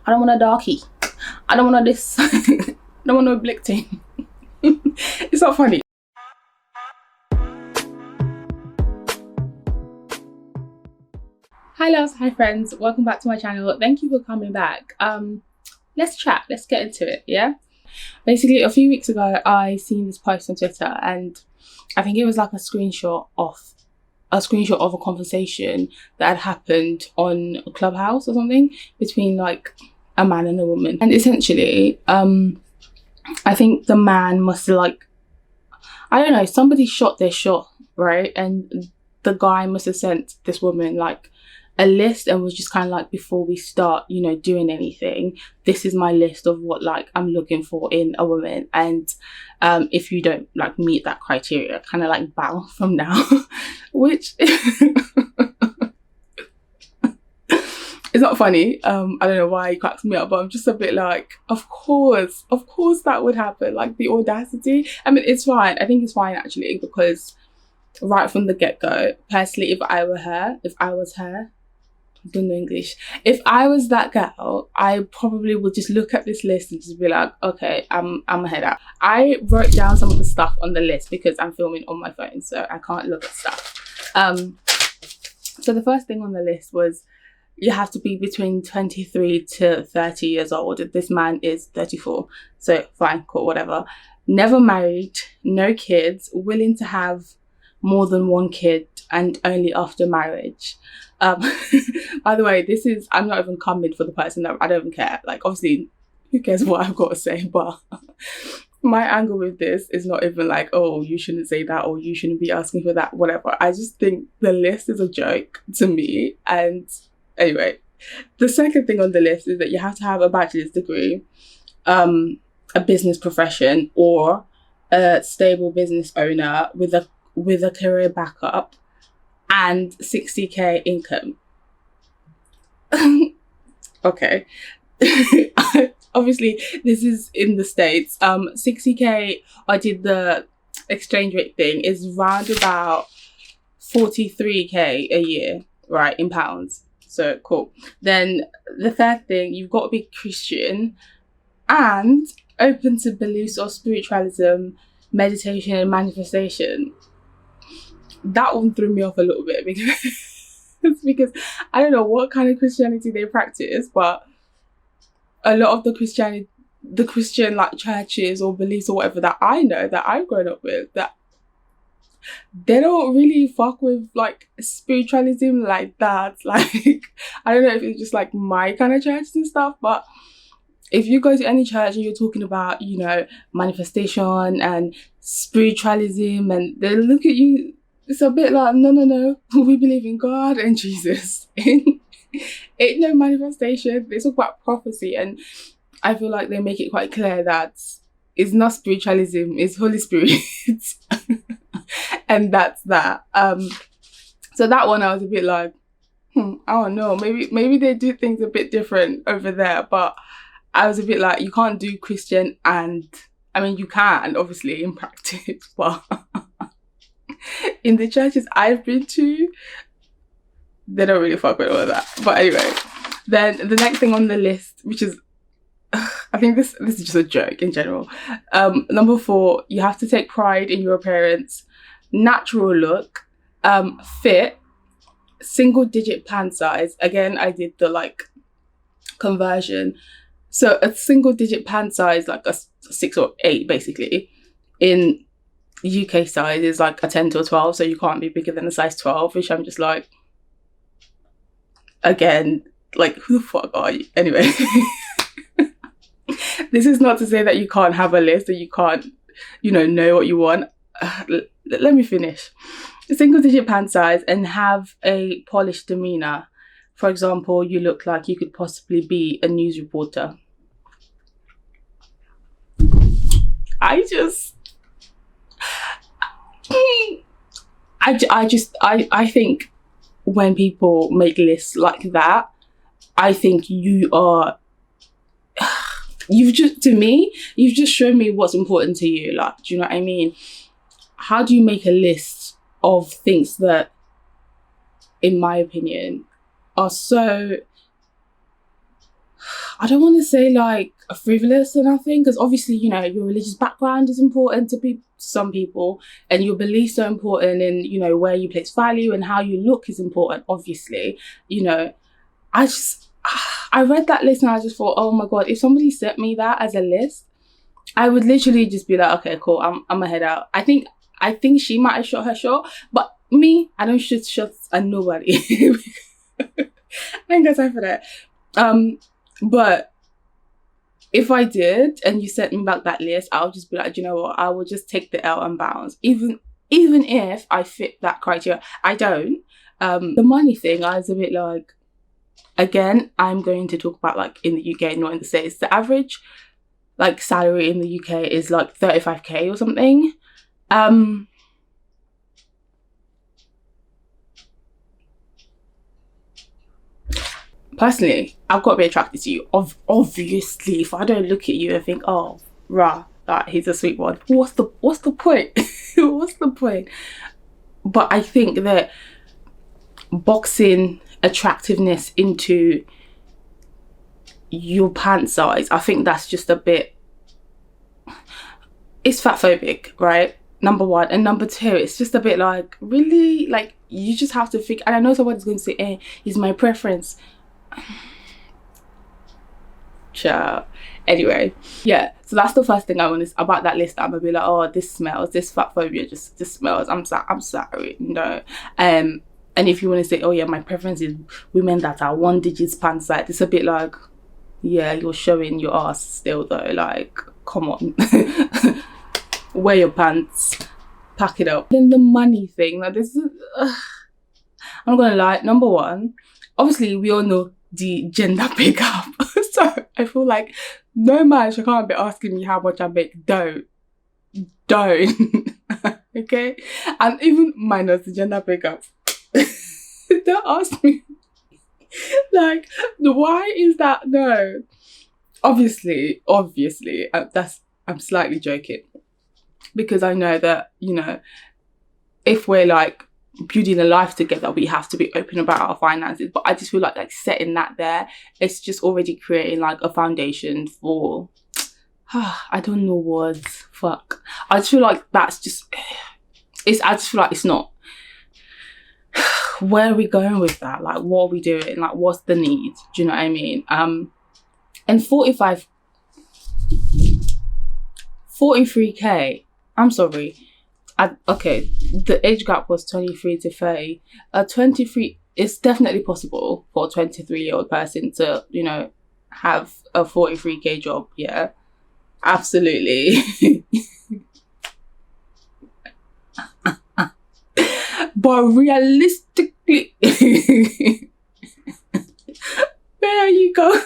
I don't want a darkie. I don't want this. I don't want no blick team. It's not funny. Hi loves, hi friends, welcome back to my channel. Thank you for coming back. Let's chat, let's get into it. Yeah, basically a few weeks ago I seen this post on Twitter, and I think it was like a screenshot of a conversation that had happened on a Clubhouse or something between like a man and a woman. And essentially I think the man must have, like, I don't know, somebody shot their shot, right? And the guy must have sent this woman like a list and was just kind of like, before we start, you know, doing anything, this is my list of what like I'm looking for in a woman, and if you don't like meet that criteria, kind of like bow from now. Which it's not funny. I don't know why it cracks me up, but I'm just a bit like, of course that would happen. Like, the audacity. I mean, it's fine. I think it's fine actually, because right from the get-go, personally, if I was her, I don't know English. If I was that girl, I probably would just look at this list and just be like, okay, I'm a head out. I wrote down some of the stuff on the list because I'm filming on my phone, so I can't look at stuff. So the first thing on the list was, you have to be between 23 to 30 years old. This man is 34, so fine, cool, whatever. Never married, no kids, willing to have more than one kid, and only after marriage. By the way, I'm not even coming for the person. That I don't even care. Like, obviously, who cares what I've got to say? But my angle with this is not even like, oh, you shouldn't say that, or you shouldn't be asking for that, whatever. I just think the list is a joke to me. And anyway, the second thing on the list is that you have to have a bachelor's degree, a business profession, or a stable business owner with a career backup and 60k income. Okay. Obviously this is in the States. 60k, I did the exchange rate thing, is round about 43k a year, right, in pounds. So cool. Then the third thing, you've got to be Christian and open to beliefs or spiritualism, meditation and manifestation. That one threw me off a little bit because I don't know what kind of Christianity they practice, but a lot of the Christian like churches or beliefs or whatever that I know, that I've grown up with, that they don't really fuck with like spiritualism like that. Like, I don't know if it's just like my kind of church and stuff, but if you go to any church and you're talking about, you know, manifestation and spiritualism, and they look at you, it's a bit like, no, we believe in God and Jesus. Ain't no manifestation. They talk about prophecy, and I feel like they make it quite clear that it's not spiritualism, it's Holy Spirit. And that's that. So that one I was a bit like, I don't know, maybe they do things a bit different over there, but I was a bit like, you can't do Christian and, I mean, you can obviously in practice, but in the churches I've been to, they don't really fuck with all of that. But anyway, then the next thing on the list, which is, I think this is just a joke in general. Number 4, you have to take pride in your appearance, natural look, fit, single digit pant size. Again, I did the like conversion. So a single digit pant size, like a 6 or 8 basically, in UK size is like a 10 to a 12, so you can't be bigger than a size 12, which I'm just like, again, like, who the fuck are you? Anyway. This is not to say that you can't have a list or you can't, you know what you want. Let me finish. A single digit pant size and have a polished demeanor. For example, you look like you could possibly be a news reporter. I think when people make lists like that, I think you've just shown me what's important to you. Like, do you know what I mean? How do you make a list of things that, in my opinion, are so, I don't want to say like frivolous or nothing, because obviously, you know, your religious background is important to some people, and your beliefs are important, and you know, where you place value and how you look is important, obviously. You know, I read that list and I just thought, oh my God, if somebody sent me that as a list, I would literally just be like, okay, cool, I'm gonna head out. I think she might have shot her shot, but me, I don't shoot shots at nobody. I ain't got time for that. But if I did and you sent me back that list, I'll just be like, you know what, I will just take the L and bounce. Even if I fit that criteria, I don't. The money thing, I was a bit like, again, I'm going to talk about like in the UK, not in the States. The average like salary in the UK is like 35k or something. Personally, I've got to be attracted to you. Obviously, if I don't look at you and think, oh, rah, like he's a sweet one, what's the point? What's the point? But I think that boxing attractiveness into your pant size, I think that's just a bit, it's fat phobic, right? Number one. And number two, it's just a bit like, really, like you just have to think. And I know someone's going to say, it's my preference. Ciao. Anyway, yeah, so that's the first thing I want to about that list. I'm gonna be like, oh, this smells, this fat phobia just smells. I'm sorry, no. And if you want to say, oh yeah, my preference is women that are 1 digit pant size, it's a bit like, yeah, you're showing your ass still though, like, come on. Wear your pants, pack it up. Then the money thing, like this is, I'm not gonna lie, number one, obviously we all know the gender pay gap. So I feel like no man she can't be asking me how much I make. Don't. Okay? And even minus the gender pay gap. Don't ask me. Like, why is that? No. Obviously, I'm slightly joking. Because I know that, you know, if we're like building a life together, we have to be open about our finances. But I just feel like setting that there, it's just already creating like a foundation for I don't know words, fuck. I just feel like that's just I just feel like it's not. Where are we going with that? Like, what are we doing? Like, what's the need? Do you know what I mean? And 43k, I'm sorry. Okay, the age gap was 23 to 30. 23, it's definitely possible for a 23-year-old person to, you know, have a 43k job, yeah? Absolutely. But realistically, where are you going?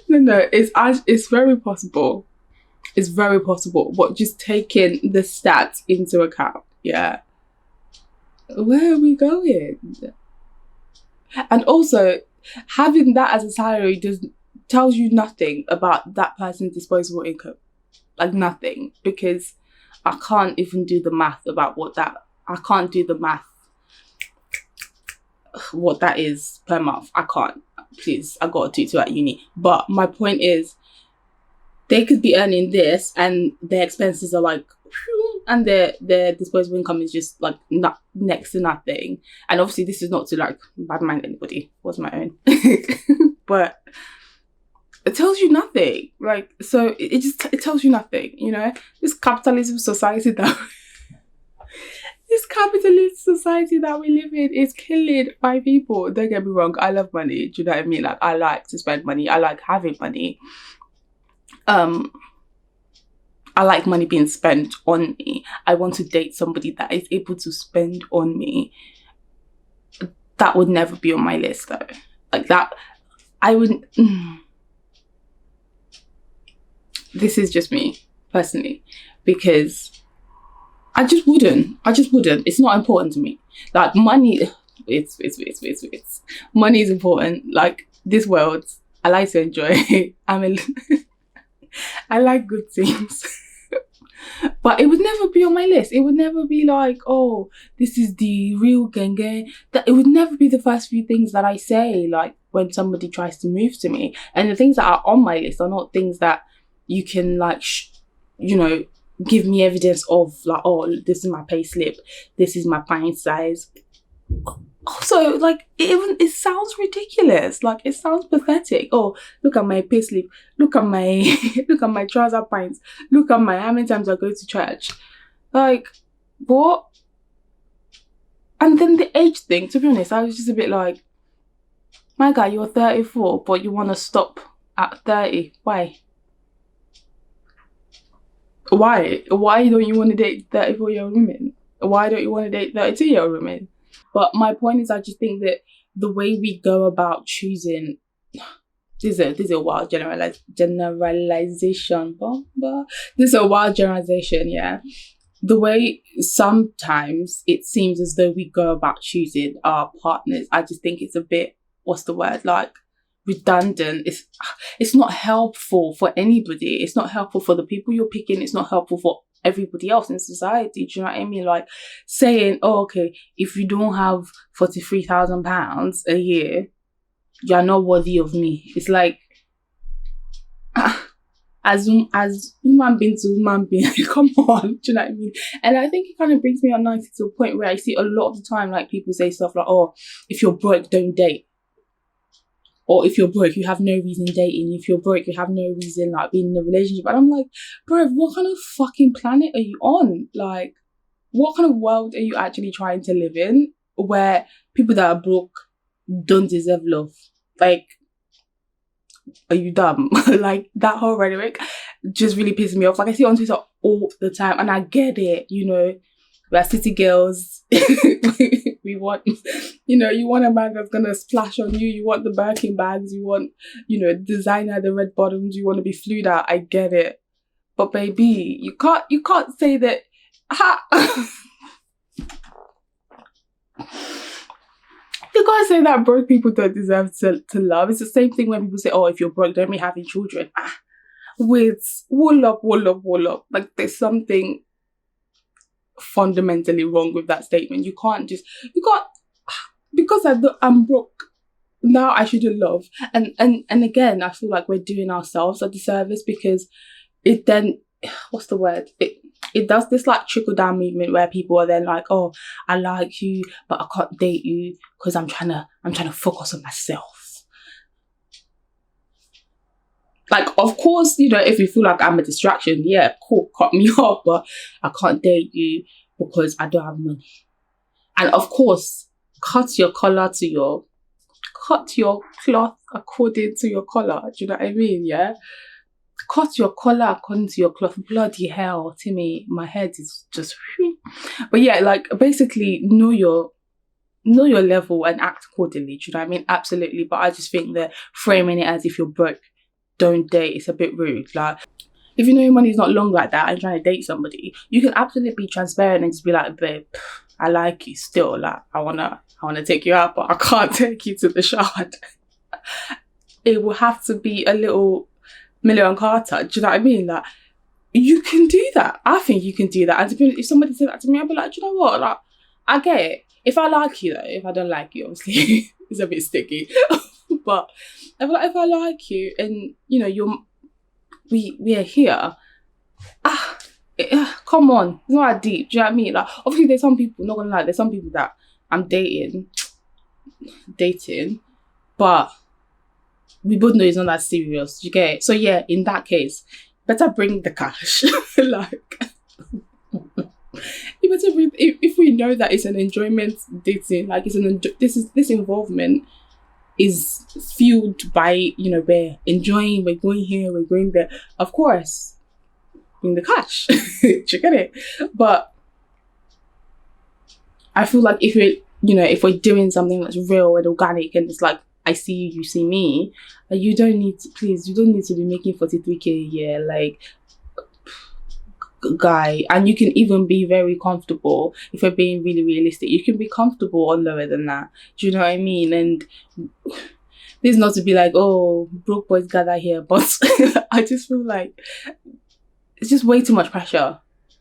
No, it's very possible. It's very possible, but just taking the stats into account, yeah. Where are we going? And also, having that as a salary tells you nothing about that person's disposable income. Like, nothing. Because I can't even do the math about what that is per month. I can't. Please, I got a tutor at uni. But my point is, they could be earning this and their expenses are like, and their disposable income is just like not next to nothing. And obviously this is not to like bad mind anybody, it was my own. But it tells you nothing. Like, so it tells you nothing, you know? This capitalist society that we live in is killing my people. Don't get me wrong, I love money. Do you know what I mean? Like, I like to spend money. I like having money. I like money being spent on me. I want to date somebody that is able to spend on me. That would never be on my list though. Like that, I wouldn't. This is just me, personally, because I just wouldn't. It's not important to me. Like, money, it's. Money is important. Like, this world, I like to enjoy. I like good things. But it would never be on my list. It would never be like, oh, this is the real genge. That it would never be the first few things that I say, like when somebody tries to move to me. And the things that are on my list are not things that you can like, give me evidence of, like, oh, this is my pay slip, this is my pint size. Also, like, it sounds ridiculous. Like, it sounds pathetic. Oh, look at my payslip. Look at my look at my trouser pints. Look at how many times I go to church. Like, what? And then the age thing, to be honest, I was just a bit like, my guy, you're 34, but you want to stop at 30. Why? Why don't you want to date 34-year-old women? Why don't you want to date 32-year-old women? But my point is, I just think that the way we go about choosing, this is a wild generalization. This is a wild generalization, yeah. The way sometimes it seems as though we go about choosing our partners, I just think it's a bit, what's the word, like, redundant. It's not helpful for anybody. It's not helpful for the people you're picking. It's not helpful for everybody else in society. Do you know what I mean? Like saying, oh, okay, if you don't have £43,000 a year, you're not worthy of me. It's like, as human being to human being, come on, do you know what I mean? And I think it kind of brings me on 90 to a point where I see a lot of the time, like, people say stuff like, oh, if you're broke, don't date. Or if you're broke, you have no reason dating. If you're broke, you have no reason, like, being in a relationship. And I'm like, bro, what kind of fucking planet are you on? Like, what kind of world are you actually trying to live in where people that are broke don't deserve love? Like, are you dumb? Like, that whole rhetoric just really pisses me off. Like, I see it on Twitter all the time, and I get it, we're city girls. We want, you want a man that's gonna splash on you. You want the Birkin bags. You want, designer, the red bottoms. You want to be flued out. I get it, but baby, you can't say that. You can't say that broke people don't deserve to love. It's the same thing when people say, oh, if you're broke, don't be having children. Wait, wall up. Like, there's something fundamentally wrong with that statement. You can't because I'm broke now I shouldn't love. And again, I feel like we're doing ourselves a disservice, because it then, what's the word, it does this like trickle down movement where people are then like, oh, I like you but I can't date you because I'm trying to focus on myself. Like, of course, if you feel like I'm a distraction, yeah, cool, cut me off, but I can't date you because I don't have money. And of course, cut your cloth according to your color. Do you know what I mean? Yeah? Cut your collar according to your cloth. Bloody hell, Timmy, my head is just... But yeah, like, basically, know your level and act accordingly. Do you know what I mean? Absolutely. But I just think that framing it as if you're broke, don't date, it's a bit rude. Like, if you know your money is not long like that and trying to date somebody, you can absolutely be transparent and just be like, babe, I like you still. Like, I wanna take you out, but I can't take you to the shard. It will have to be a little Million Carter. Do you know what I mean? Like, you can do that. I think you can do that. And to be honest, if somebody said that to me, I'd be like, do you know what? Like, I get it. If I like you, though, if I don't like you, obviously, it's a bit sticky. But if I like you and, we are here, come on, it's not that deep. Do you know what I mean? Like, obviously, there's some people, not gonna lie, there's some people that I'm dating, but we both know it's not that serious. Do you get it? So yeah, in that case, better bring the cash. Like, you better bring, if we know that it's an enjoyment dating, like, this involvement is fueled by, we're enjoying, we're going here, we're going there. Of course, bring the cash. Do you get it? But I feel like if we're doing something that's real and organic, and it's like, I see you, you see me, you don't need to be making 43k a year, like, guy. And you can even be very comfortable, if we're being really realistic, you can be comfortable on lower than that. Do you know what I mean? And this is not to be like, oh, broke boys gather here, but I just feel like it's just way too much pressure.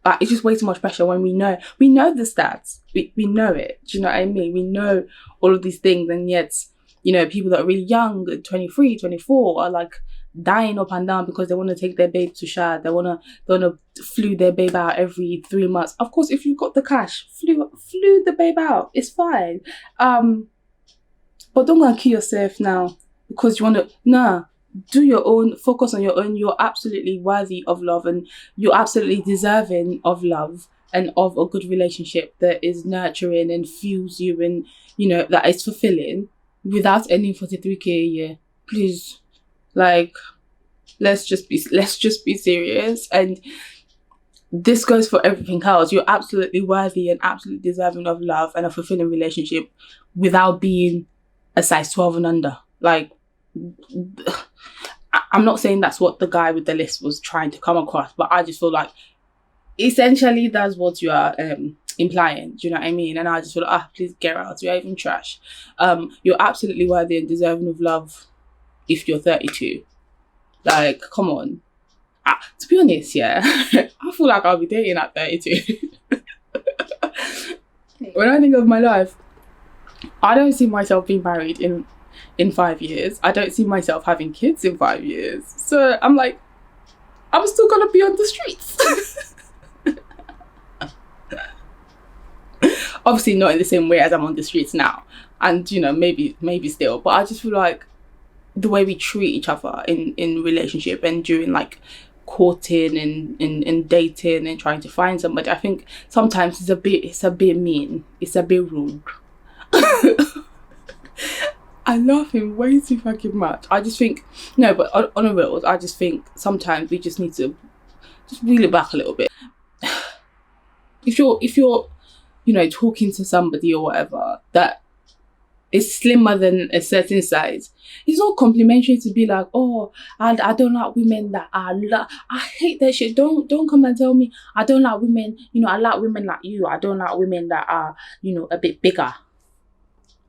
Like, it's just way too much pressure when we know the stats. We know it. Do you know what I mean? We know all of these things, and yet, you know, people that are really young, 23, 24, are like dying up and down because they want to take their babe to Shad. They want to flew their babe out every 3 months. Of course, if you've got the cash, flew the babe out. It's fine. But don't go and kill yourself now because you want to. Nah, do your own. Focus on your own. You're absolutely worthy of love, and you're absolutely deserving of love and of a good relationship that is nurturing and fuels you, and you know that is fulfilling. Without earning 43k a year, please, like, let's just be serious. And this goes for everything else. You're absolutely worthy and absolutely deserving of love and a fulfilling relationship without being a size 12 and under. Like, I'm not saying that's what the guy with the list was trying to come across, but I just feel like essentially that's what you are implying. Do you know what I mean? And I just feel like, please get out. You're even trash. You're absolutely worthy and deserving of love if you're 32. Like, come on. To be honest, yeah, I feel like I'll be dating at 32. When I think of my life, I don't see myself being married in 5 years. I don't see myself having kids in 5 years. So I'm like, I'm still gonna be on the streets. Obviously not in the same way as I'm on the streets now. And, you know, maybe still. But I just feel like the way we treat each other in relationship and during like courting and dating and trying to find somebody, I think sometimes it's a bit mean. It's a bit rude. I love him way too fucking much. I just think, no, but on a real, I just think sometimes we just need to just reel it back a little bit. If you're, you know, talking to somebody or whatever that is slimmer than a certain size, it's not complimentary to be like, oh, I don't like women that are I hate that shit. Don't come and tell me I don't like women, you know, I like women like you. I don't like women that are, you know, a bit bigger.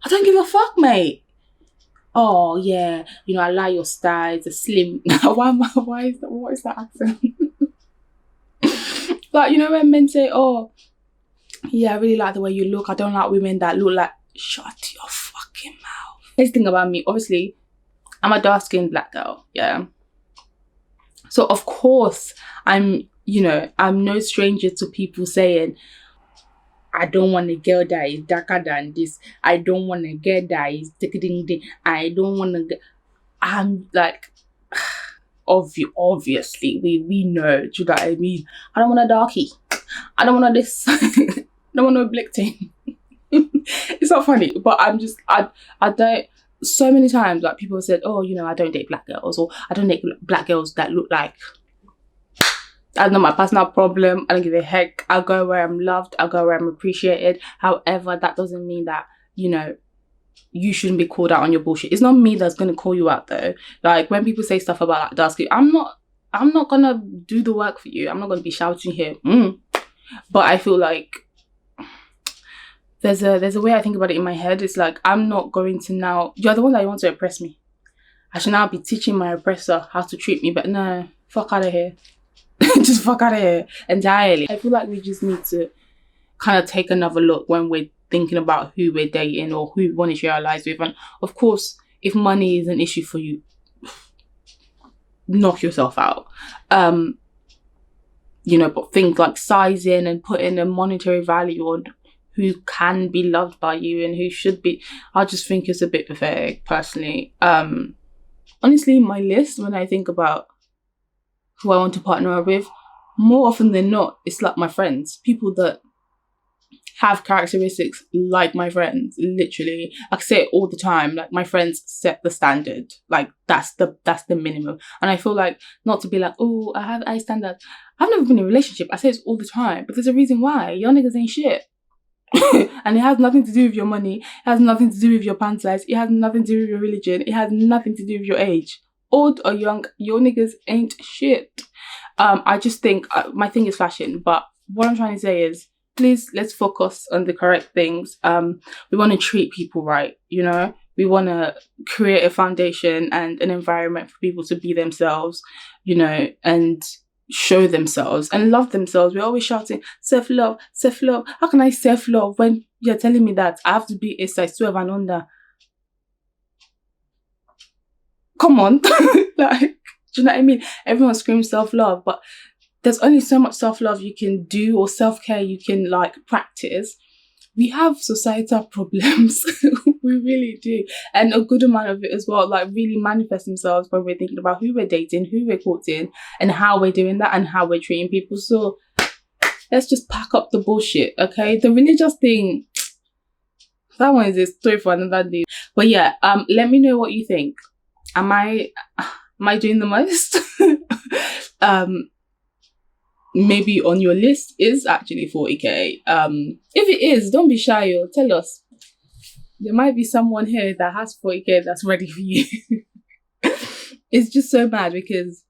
I don't give a fuck, mate. Oh yeah, you know, I like your style, it's a slim. What is that accent? Like, you know, when men say, oh yeah, I really like the way you look, I don't like women that look like, shut your fucking mouth. Here's the thing about me, obviously, I'm a dark-skinned black girl, yeah. So of course, I'm no stranger to people saying, I don't want a girl that is darker than this. I don't want a girl that is ding. I don't want to. I'm like, obviously, we know. Do you know what I mean? I don't want a darkie. I don't want this. I don't want no blick thing. It's not funny, but I don't. So many times, like, people have said, oh, you know, I don't date black girls, or I don't date black girls that look like. That's not my personal problem. I don't give a heck. I'll go where I'm loved. I'll go where I'm appreciated. However, that doesn't mean that, you know, you shouldn't be called out on your bullshit. It's not me that's going to call you out, though. Like, when people say stuff about, like, dark skin, I'm not going to do the work for you. I'm not going to be shouting here. But I feel like there's a way I think about it in my head. It's like, I'm not going to now, you're the one that want to oppress me. I should now be teaching my oppressor how to treat me. But no, fuck out of here. Just fuck out of here entirely. I feel like we just need to kind of take another look when we're thinking about who we're dating or who we want to share our lives with. And of course, if money is an issue for you, knock yourself out. You know, but things like sizing and putting a monetary value on who can be loved by you and who should be, I just think it's a bit pathetic, personally. Honestly, my list, when I think about who I want to partner with, more often than not, it's like my friends, people that have characteristics like my friends. Literally, I say it all the time, like, my friends set the standard. Like, that's the minimum. And I feel like, not to be like, oh, I have high standards. I've never been in a relationship. I say this all the time, but there's a reason why. Your niggas ain't shit. And it has nothing to do with your money. It has nothing to do with your pant size. It has nothing to do with your religion. It has nothing to do with your age. Old or young, your niggas ain't shit. I just think my thing is fashion, but what I'm trying to say is, please, let's focus on the correct things. We want to treat people right, you know? We want to create a foundation and an environment for people to be themselves, you know, and show themselves and love themselves. We're always shouting self-love, self-love. How can I self-love when you're telling me that I have to be a size 12 and under? Come on. Like, do you know what I mean? Everyone screams self-love, but there's only so much self-love you can do, or self-care you can like practice. We have societal problems. We really do. And a good amount of it as well, like, really manifest themselves when we're thinking about who we're dating, who we're courting, and how we're doing that and how we're treating people. So let's just pack up the bullshit, okay? The religious thing, that one is a story for another day. But yeah, let me know what you think. Am I doing the most? Maybe on your list is actually 40k. If it is, don't be shy, yo. Tell us. There might be someone here that has 40k that's ready for you. It's just so mad because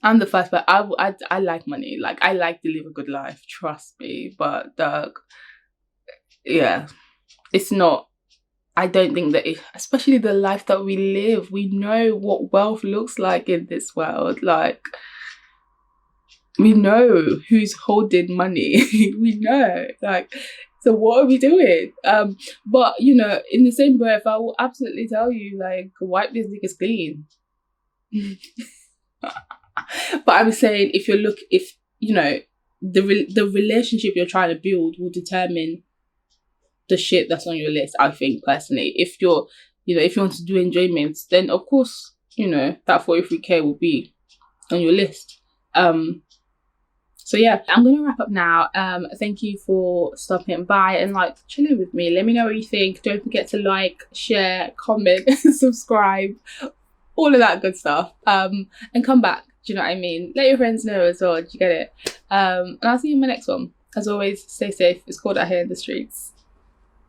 I'm the first, but I like money. Like, I like to live a good life, trust me. But yeah, it's not. I don't think that especially the life that we live, we know what wealth looks like in this world. Like, we know who's holding money. We know, like, so what are we doing? But you know, in the same breath, I will absolutely tell you, like, wipe this niggas clean. But I'm saying, if you know, the relationship you're trying to build will determine the shit that's on your list. I think personally, if you want to do enjoyments, then of course, you know, that 43k will be on your list. So yeah, I'm gonna wrap up now. Thank you for stopping by and like chilling with me. Let me know what you think. Don't forget to like, share, comment, subscribe, all of that good stuff. And come back. Do you know what I mean? Let your friends know as well. Do you get it? And I'll see you in my next one. As always, stay safe. It's cold out here in the streets.